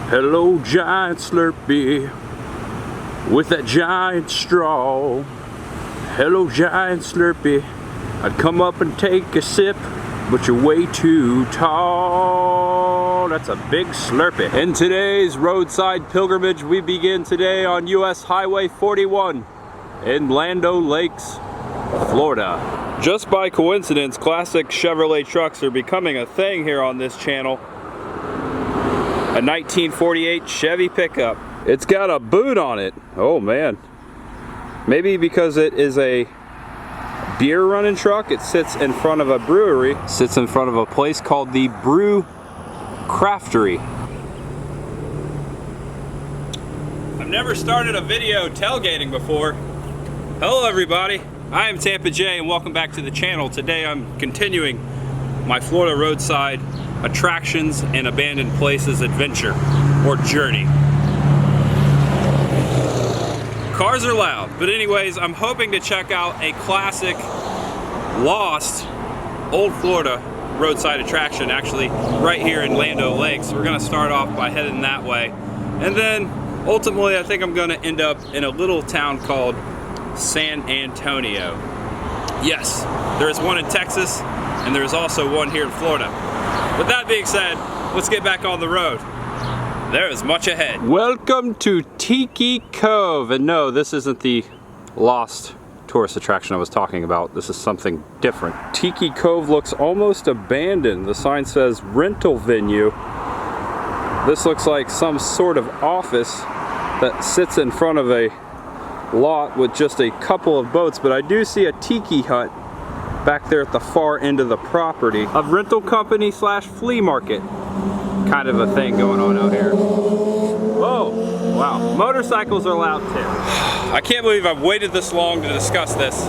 Hello, giant Slurpee, with that giant straw. Hello, giant Slurpee, I'd come up and take a sip, but you're way too tall. That's a big Slurpee. In today's roadside pilgrimage, we begin today on US Highway 41 in Lando Lakes, Florida. Just by coincidence, classic Chevrolet trucks are becoming a thing here on this channel. A 1948 Chevy pickup. It's got a boot on it. Oh man. Maybe because it is a beer running truck, it sits in front of a brewery. Sits in front of a place called the Brew Craftery. I've never started a video tailgating before. Hello everybody, I am Tampa J and welcome back to the channel. Today I'm continuing my Florida roadside attractions and abandoned places adventure or journey. Cars are loud, but anyways, I'm hoping to check out a classic lost old Florida roadside attraction, actually right here in Lando Lakes. We're gonna start off by heading that way, and then ultimately I think I'm gonna end up in a little town called San Antonio. Yes, there is one in Texas and there is also one here in Florida. With that being said, let's get back on the road. There is much ahead. Welcome to Tiki Cove. And no, this isn't the lost tourist attraction I was talking about. This is something different. Tiki Cove looks almost abandoned. The sign says rental venue. This looks like some sort of office that sits in front of a lot with just a couple of boats, but I do see a tiki hut back there at the far end of the property. A rental company slash flea market kind of a thing going on out here. Whoa, wow, motorcycles are loud too. I can't believe I've waited this long to discuss this.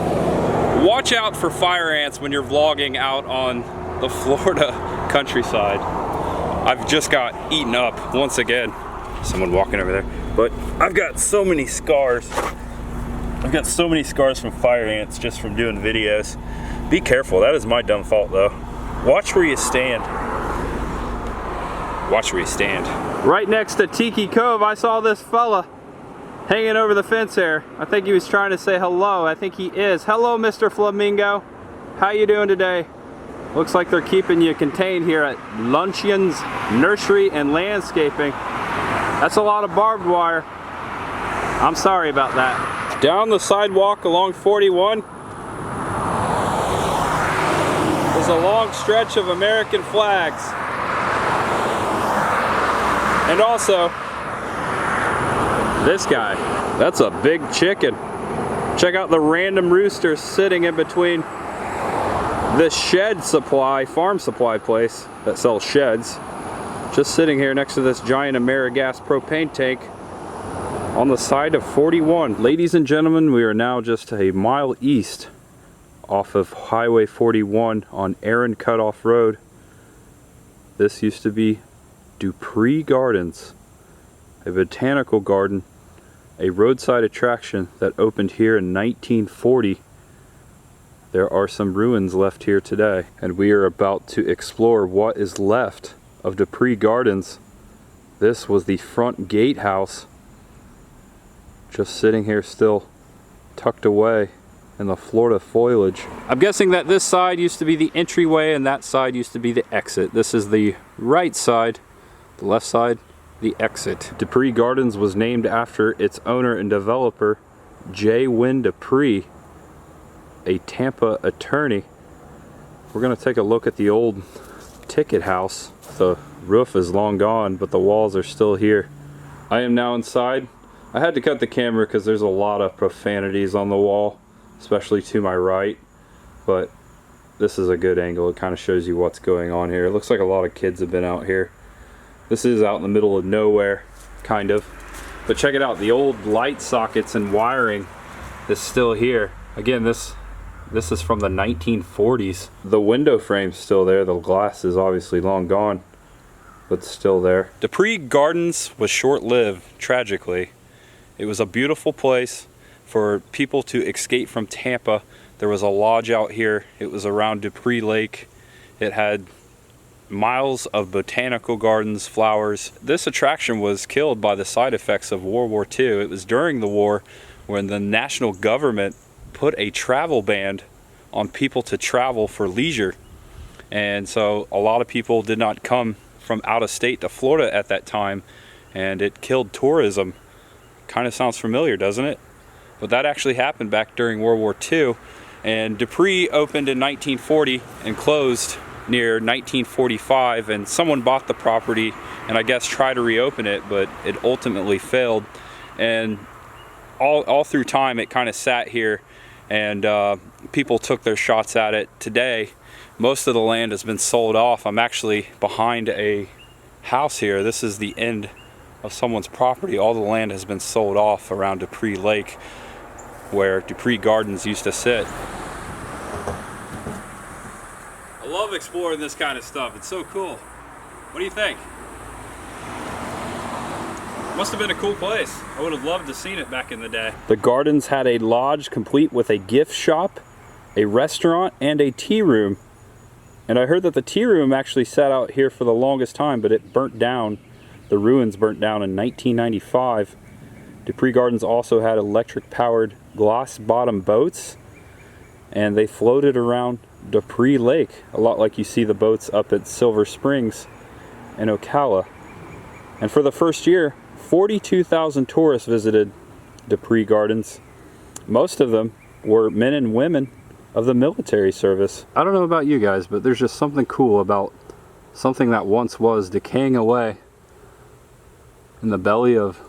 Watch out for fire ants when you're vlogging out on the Florida countryside. I've just got eaten up once again. Someone walking over there. But I've got so many scars. I've got so many scars from fire ants just from doing videos. Be careful, that is my dumb fault though. Watch where you stand. Watch where you stand. Right next to Tiki Cove, I saw this fella hanging over the fence here. I think he was trying to say hello. I think he is. Hello, Mr. Flamingo. How you doing today? Looks like they're keeping you contained here at Luncheon's Nursery and Landscaping. That's a lot of barbed wire. I'm sorry about that. Down the sidewalk along 41 is a long stretch of American flags. And also, this guy, that's a big chicken. Check out the random roosters sitting in between this shed supply, farm supply place that sells sheds. Just sitting here next to this giant AmeriGas propane tank on the side of 41. Ladies and gentlemen, we are now just a mile east off of Highway 41 on Aaron Cutoff Road. This used to be Dupree Gardens, a botanical garden, a roadside attraction that opened here in 1940. There are some ruins left here today, and we are about to explore what is left of Dupree Gardens. This was the front gatehouse, just sitting here still tucked away in the Florida foliage. I'm guessing that this side used to be the entryway and that side used to be the exit. This is the right side, the left side, the exit. Dupree Gardens was named after its owner and developer, J. Wynn Dupree, a Tampa attorney. We're gonna take a look at the old ticket house. The roof is long gone, but the walls are still here. I am now inside. I had to cut the camera because there's a lot of profanities on the wall, especially to my right, but this is a good angle. It kind of shows you what's going on here. It looks like a lot of kids have been out here. This is out in the middle of nowhere, kind of. But check it out, the old light sockets and wiring is still here. Again, this is from the 1940s. The window frame's still there. The glass is obviously long gone, but still there. Dupree Gardens was short-lived, tragically. It was a beautiful place for people to escape from Tampa. There was a lodge out here. It was around Dupree Lake. It had miles of botanical gardens, flowers. This attraction was killed by the side effects of World War II. It was during the war when the national government put a travel ban on people to travel for leisure. And so a lot of people did not come from out of state to Florida at that time, and it killed tourism. Kind of sounds familiar, doesn't it? But that actually happened back during World War II. And Dupree opened in 1940 and closed near 1945, and someone bought the property and I guess tried to reopen it, but it ultimately failed. And all through time it kind of sat here, and people took their shots at it. Today most of the land has been sold off. I'm actually behind a house here. This is the end of someone's property. All the land has been sold off around Dupree Lake, where Dupree Gardens used to sit. I love exploring this kind of stuff. It's so cool. What do you think? Must have been a cool place. I would have loved to have seen it back in the day. The gardens had a lodge complete with a gift shop, a restaurant, and a tea room. And I heard that the tea room actually sat out here for the longest time, but it burnt down. The ruins burnt down in 1995. Dupree Gardens also had electric-powered glass-bottom boats, and they floated around Dupree Lake, a lot like you see the boats up at Silver Springs and Ocala. And for the first year, 42,000 tourists visited Dupree Gardens. Most of them were men and women of the military service. I don't know about you guys, but there's just something cool about something that once was decaying away in the belly of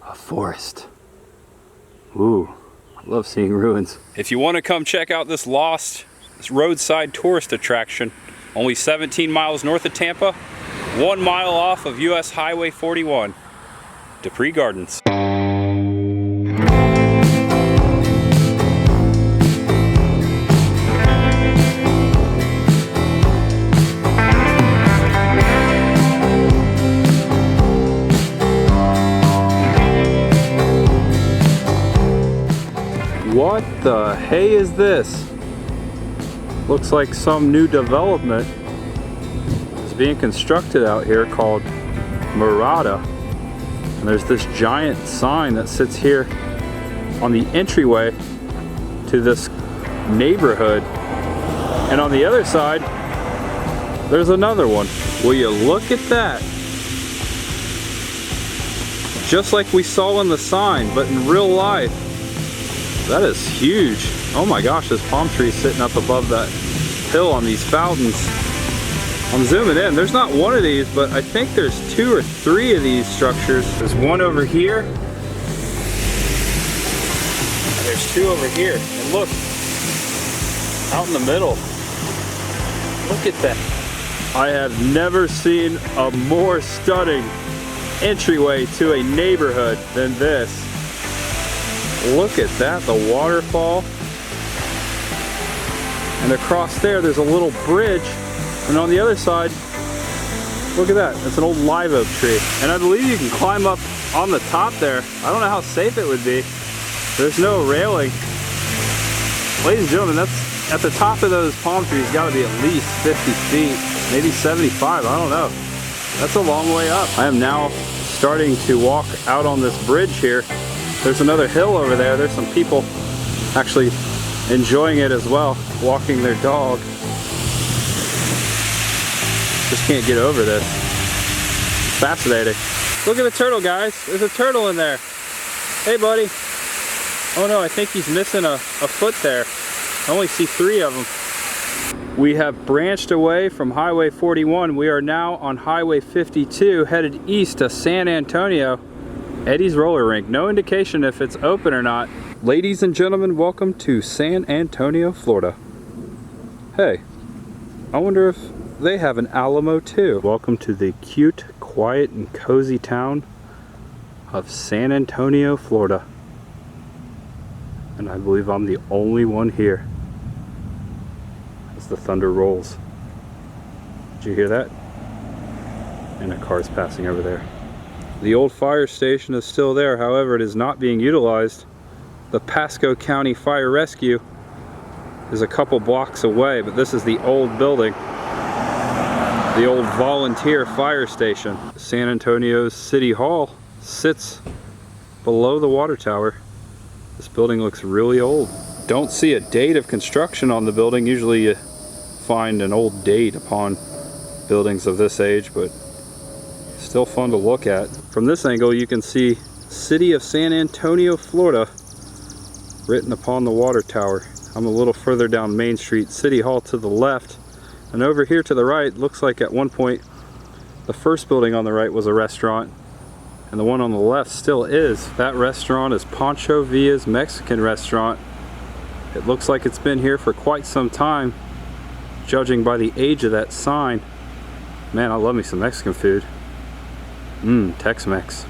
a forest. Ooh, I love seeing ruins. If you want to come check out this roadside tourist attraction, only 17 miles north of Tampa, 1 mile off of US Highway 41, Dupree Gardens. What the hey is this? Looks like some new development is being constructed out here called Murata. And there's this giant sign that sits here on the entryway to this neighborhood. And on the other side, there's another one. Will you look at that? Just like we saw in the sign, but in real life. That is huge. Oh my gosh, this palm tree is sitting up above that hill on these fountains. I'm zooming in. There's not one of these, but I think there's 2 or 3 of these structures. There's one over here. And there's 2 over here. And look, out in the middle. Look at that. I have never seen a more stunning entryway to a neighborhood than this. Look at that, the waterfall. And across there's a little bridge. And on the other side, look at that, it's an old live oak tree. And I believe you can climb up on the top there. I don't know how safe it would be. There's no railing. Ladies and gentlemen, that's at the top of those palm trees, got to be at least 50 feet, maybe 75, I don't know. That's a long way up. I am now starting to walk out on this bridge here. There's another hill over there. There's some people actually enjoying it as well, walking their dog. Just can't get over this. It's fascinating. Look at the turtle, guys. There's a turtle in there. Hey, buddy. Oh no, I think he's missing a foot there. I only see 3 of them. We have branched away from Highway 41. We are now on Highway 52, headed east to San Antonio. Eddie's roller rink. No indication if it's open or not. Ladies and gentlemen, welcome to San Antonio, Florida. Hey, I wonder if they have an Alamo too. Welcome to the cute, quiet, and cozy town of San Antonio, Florida. And I believe I'm the only one here as the thunder rolls. Did you hear that? And a car's passing over there. The old fire station is still there, however, it is not being utilized. The Pasco County Fire Rescue is a couple blocks away, but this is the old building. The old volunteer fire station. San Antonio's City Hall sits below the water tower. This building looks really old. Don't see a date of construction on the building. Usually you find an old date upon buildings of this age, but still fun to look at. From this angle you can see City of San Antonio, Florida written upon the water tower. I'm a little further down Main Street. City Hall to the left, and over here to the right, looks like at one point the first building on the right was a restaurant, and the one on the left still is. That restaurant is Pancho Villa's Mexican restaurant. It looks like it's been here for quite some time, judging by the age of that sign. Man, I love me some Mexican food. Tex-Mex.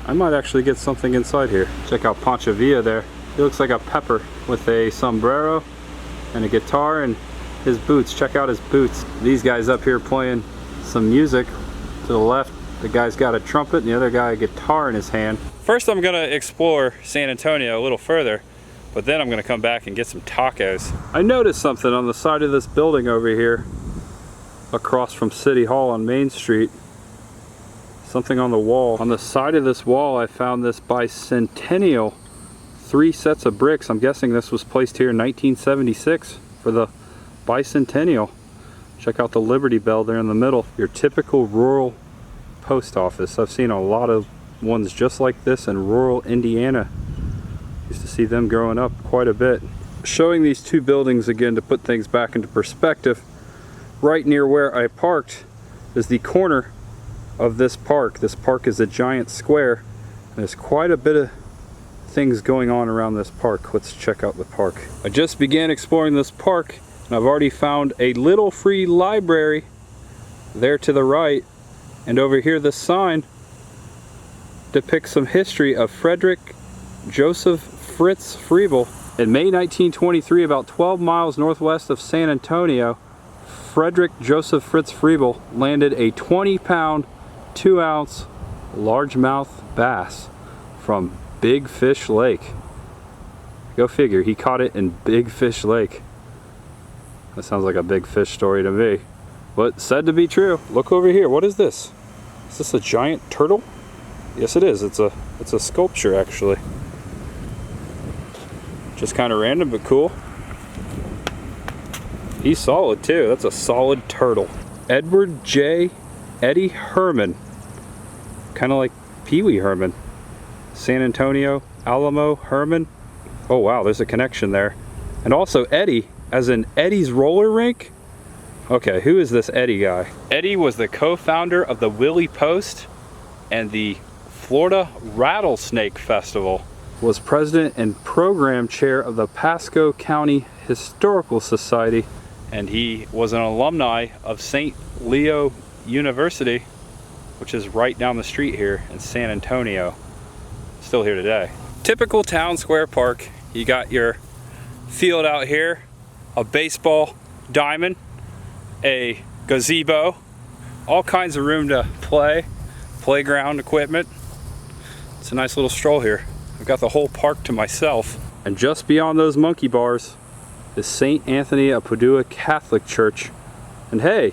I might actually get something inside here. Check out Pancho Villa there. He looks like a pepper with a sombrero and a guitar and his boots. Check out his boots. These guys up here playing some music. To the left, the guy's got a trumpet and the other guy a guitar in his hand. First I'm gonna explore San Antonio a little further, but then I'm gonna come back and get some tacos. I noticed something on the side of this building over here, across from City Hall on Main Street. Something on the wall. On the side of this wall I found this bicentennial, 3 sets of bricks. I'm guessing this was placed here in 1976 for the bicentennial. Check out the Liberty Bell there in the middle. Your typical rural post office. I've seen a lot of ones just like this in rural Indiana. Used to see them growing up quite a bit. Showing these two buildings again to put things back into perspective. Right near where I parked is the corner of this park. This park is a giant square, and there's quite a bit of things going on around this park. Let's check out the park. I just began exploring this park, and I've already found a little free library there to the right, and over here the sign depicts some history of Frederick Joseph Fritz Friebel. In May 1923, about 12 miles northwest of San Antonio, Frederick Joseph Fritz Friebel landed a 20-pound, 2-ounce largemouth bass from Big Fish Lake. Go figure, he caught it in Big Fish Lake. That sounds like a big fish story to me, but said to be true. Look over here, what is this? Is this a giant turtle? Yes it is, it's a sculpture actually. Just kind of random but cool. He's solid too, that's a solid turtle. Edward J. Eddie Herman, kind of like Pee Wee Herman. San Antonio, Alamo, Herman. Oh wow, there's a connection there. And also Eddie, as in Eddie's roller rink. Okay, who is this Eddie guy? Eddie was the co-founder of the Willie Post and the Florida Rattlesnake Festival. Was president and program chair of the Pasco County Historical Society, and he was an alumni of St. Leo University, which is right down the street here in San Antonio. Still here today. Typical town square park. You got your field out here, a baseball diamond, a gazebo, all kinds of room to play, playground equipment. It's a nice little stroll here. I've got the whole park to myself. And just beyond those monkey bars is St. Anthony of Padua Catholic Church. And hey,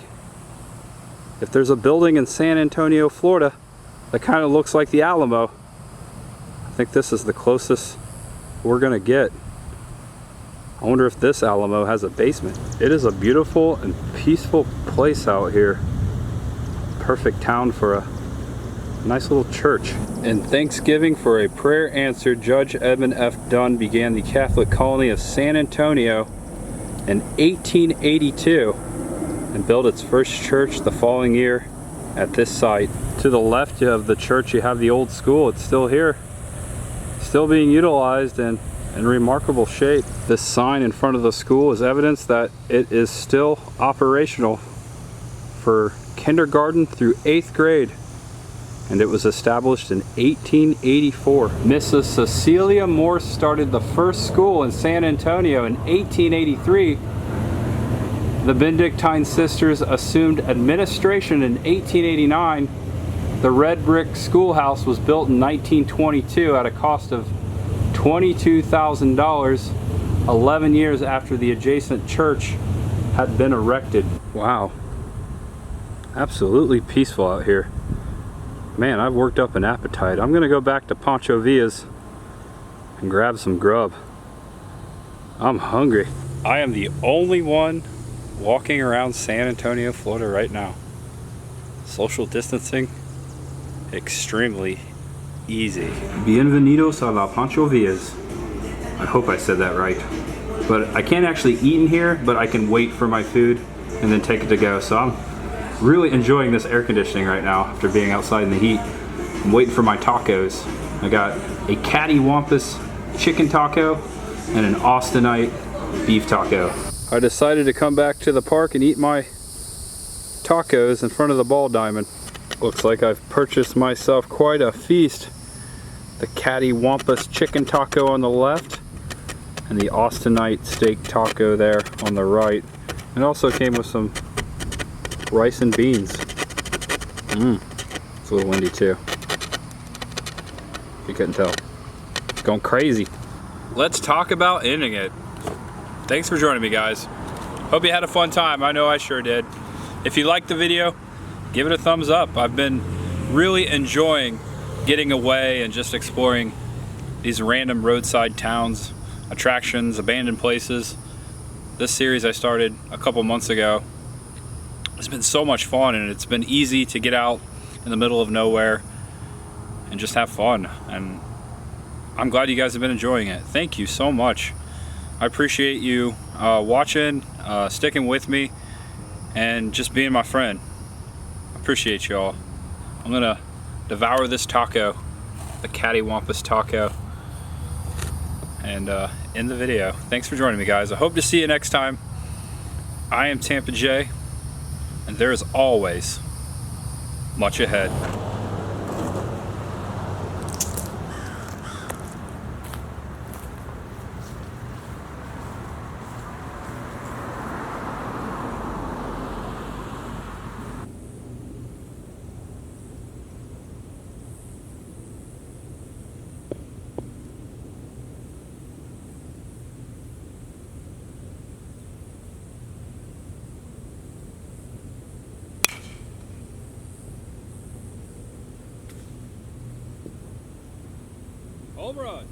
if there's a building in San Antonio, Florida that kind of looks like the Alamo, I think this is the closest we're gonna get. I wonder if this Alamo has a basement. It is a beautiful and peaceful place out here. Perfect town for a nice little church. In Thanksgiving for a prayer answered, Judge Edmund F. Dunn began the Catholic colony of San Antonio in 1882 and built its first church the following year at this site. To the left of the church you have the old school. It's still here, still being utilized and in remarkable shape. This sign in front of the school is evidence that it is still operational for kindergarten through 8th grade, and it was established in 1884. Mrs. Cecilia Morse started the first school in San Antonio in 1883. The Benedictine sisters assumed administration in 1889. The red brick schoolhouse was built in 1922 at a cost of $22,000, 11 years after the adjacent church had been erected. Wow. Absolutely peaceful out here. Man, I've worked up an appetite. I'm gonna go back to Pancho Villa's and grab some grub. I'm hungry. I am the only one walking around San Antonio, Florida right now. Social distancing, extremely easy. Bienvenidos a la Pancho Villa's. I hope I said that right. But I can't actually eat in here, but I can wait for my food and then take it to go. So I'm really enjoying this air conditioning right now after being outside in the heat. I'm waiting for my tacos. I got a cattywampus chicken taco and an Austinite beef taco. I decided to come back to the park and eat my tacos in front of the ball diamond. Looks like I've purchased myself quite a feast. The cattywampus chicken taco on the left and the Austinite steak taco there on the right. It also came with some rice and beans. It's a little windy too. You couldn't tell. It's going crazy. Let's talk about ending it. Thanks for joining me, guys. Hope you had a fun time. I know I sure did. If you liked the video, give it a thumbs up. I've been really enjoying getting away and just exploring these random roadside towns, attractions, abandoned places. This series I started a couple months ago. It's been so much fun, and it's been easy to get out in the middle of nowhere and just have fun. And I'm glad you guys have been enjoying it. Thank you so much. I appreciate you watching, sticking with me, and just being my friend. I appreciate y'all. I'm gonna devour this taco, the cattywampus taco, and end the video. Thanks for joining me, guys. I hope to see you next time. I am Tampa J, and there is always much ahead. Home run.